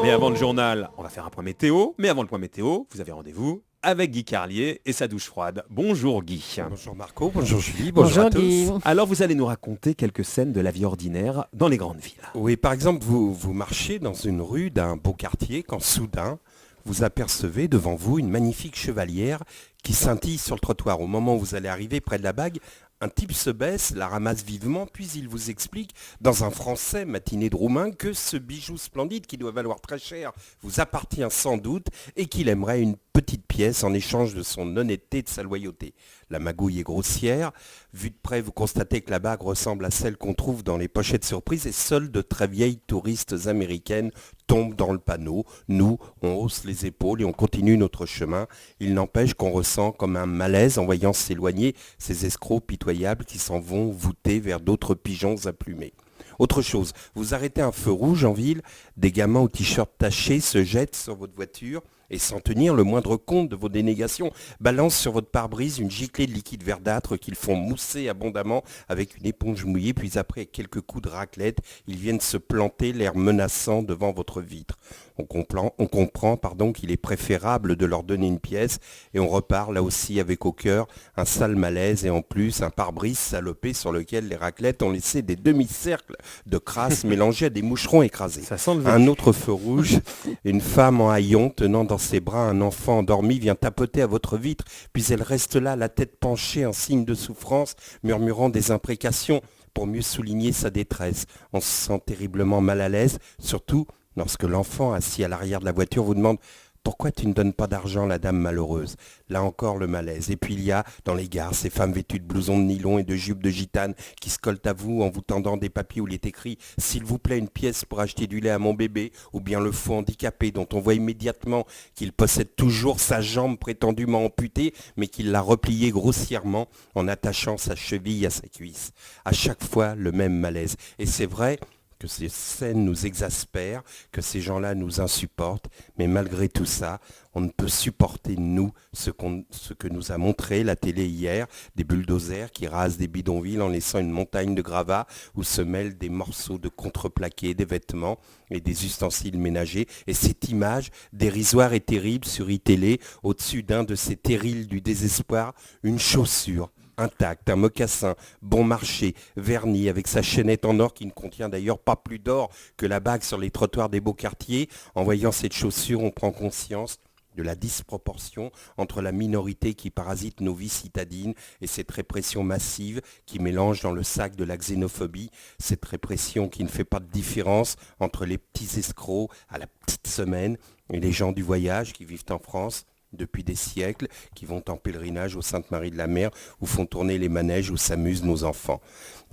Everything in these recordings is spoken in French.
Mais avant le journal, on va faire un point météo. Mais avant le point météo, vous avez rendez-vous avec Guy Carlier et sa douche froide. Bonjour Guy. Bonjour Marco, bonjour Julie, bonjour à Guy. tous. Alors vous allez nous raconter quelques scènes de la vie ordinaire dans les grandes villes. Oui, par exemple, vous marchez dans une rue d'un beau quartier quand soudain, vous apercevez devant vous une magnifique chevalière qui scintille sur le trottoir. Au moment où vous allez arriver près de la bague, un type se baisse, la ramasse vivement, puis il vous explique, dans un français matiné de roumain, que ce bijou splendide qui doit valoir très cher vous appartient sans doute et qu'il aimerait une petite pièce en échange de son honnêteté et de sa loyauté. La magouille est grossière. Vu de près, vous constatez que la bague ressemble à celle qu'on trouve dans les pochettes surprises et seules de très vieilles touristes américaines tombent dans le panneau. Nous, on hausse les épaules et on continue notre chemin. Il n'empêche qu'on ressent comme un malaise en voyant s'éloigner ces escrocs pitoyables qui s'en vont voûter vers d'autres pigeons applumés. Autre chose, vous arrêtez un feu rouge en ville, des gamins au t-shirt taché se jettent sur votre voiture et sans tenir le moindre compte de vos dénégations, balancent sur votre pare-brise une giclée de liquide verdâtre qu'ils font mousser abondamment avec une éponge mouillée, puis après quelques coups de raclette, ils viennent se planter l'air menaçant devant votre vitre. On comprend qu'il est préférable de leur donner une pièce et on repart là aussi avec au cœur un sale malaise et en plus un pare-brise salopé sur lequel les raclettes ont laissé des demi-cercles de crasse mélangés à des moucherons écrasés. Ça sent le Un autre feu rouge, une femme en haillons tenant dans ses bras un enfant endormi vient tapoter à votre vitre, puis elle reste là, la tête penchée en signe de souffrance, murmurant des imprécations pour mieux souligner sa détresse. On se sent terriblement mal à l'aise, surtout lorsque l'enfant assis à l'arrière de la voiture vous demande pourquoi tu ne donnes pas d'argent, la dame malheureuse? Là encore le malaise. Et puis il y a, dans les gares, ces femmes vêtues de blousons de nylon et de jupes de gitane qui se collent à vous en vous tendant des papiers où il est écrit « S'il vous plaît, une pièce pour acheter du lait à mon bébé » ou bien le faux handicapé dont on voit immédiatement qu'il possède toujours sa jambe prétendument amputée mais qu'il l'a repliée grossièrement en attachant sa cheville à sa cuisse. À chaque fois, le même malaise. Et c'est vrai que ces scènes nous exaspèrent, que ces gens-là nous insupportent, mais malgré tout ça, on ne peut supporter, nous, ce que nous a montré la télé hier, des bulldozers qui rasent des bidonvilles en laissant une montagne de gravats où se mêlent des morceaux de contreplaqué, des vêtements et des ustensiles ménagers. Et cette image dérisoire et terrible sur iTélé, au-dessus d'un de ces terrils du désespoir, une chaussure intact, un mocassin, bon marché, verni, avec sa chaînette en or qui ne contient d'ailleurs pas plus d'or que la bague sur les trottoirs des beaux quartiers. En voyant cette chaussure, on prend conscience de la disproportion entre la minorité qui parasite nos vies citadines et cette répression massive qui mélange dans le sac de la xénophobie, cette répression qui ne fait pas de différence entre les petits escrocs à la petite semaine et les gens du voyage qui vivent en France depuis des siècles, qui vont en pèlerinage au Sainte-Marie-de-la-Mer, où font tourner les manèges, où s'amusent nos enfants.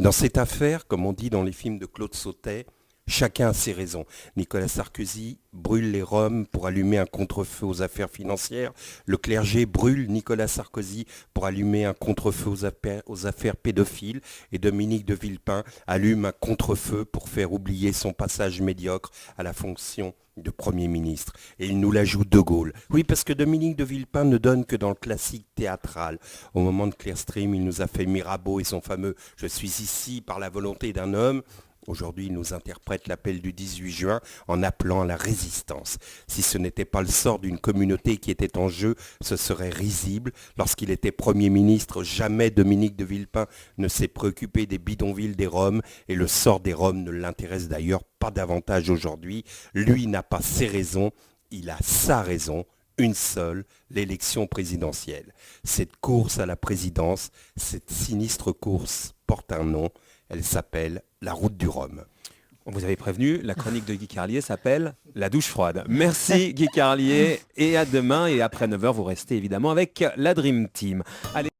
Dans cette affaire, comme on dit dans les films de Claude Sautet, chacun a ses raisons. Nicolas Sarkozy brûle les Roms pour allumer un contre-feu aux affaires financières. Le clergé brûle Nicolas Sarkozy pour allumer un contre-feu aux affaires pédophiles. Et Dominique de Villepin allume un contre-feu pour faire oublier son passage médiocre à la fonction de Premier ministre. Et il nous la joue De Gaulle. Oui, parce que Dominique de Villepin ne donne que dans le classique théâtral. Au moment de Clearstream, il nous a fait Mirabeau et son fameux « Je suis ici par la volonté d'un homme ». Aujourd'hui, il nous interprète l'appel du 18 juin en appelant à la résistance. Si ce n'était pas le sort d'une communauté qui était en jeu, ce serait risible. Lorsqu'il était Premier ministre, jamais Dominique de Villepin ne s'est préoccupé des bidonvilles des Roms et le sort des Roms ne l'intéresse d'ailleurs pas davantage aujourd'hui. Lui n'a pas ses raisons, il a sa raison. Une seule, l'élection présidentielle. Cette course à la présidence, cette sinistre course porte un nom, elle s'appelle la route du Rhum. On vous avait prévenu, la chronique de Guy Carlier s'appelle La douche froide. Merci Guy Carlier et à demain et après 9h vous restez évidemment avec la Dream Team. Allez.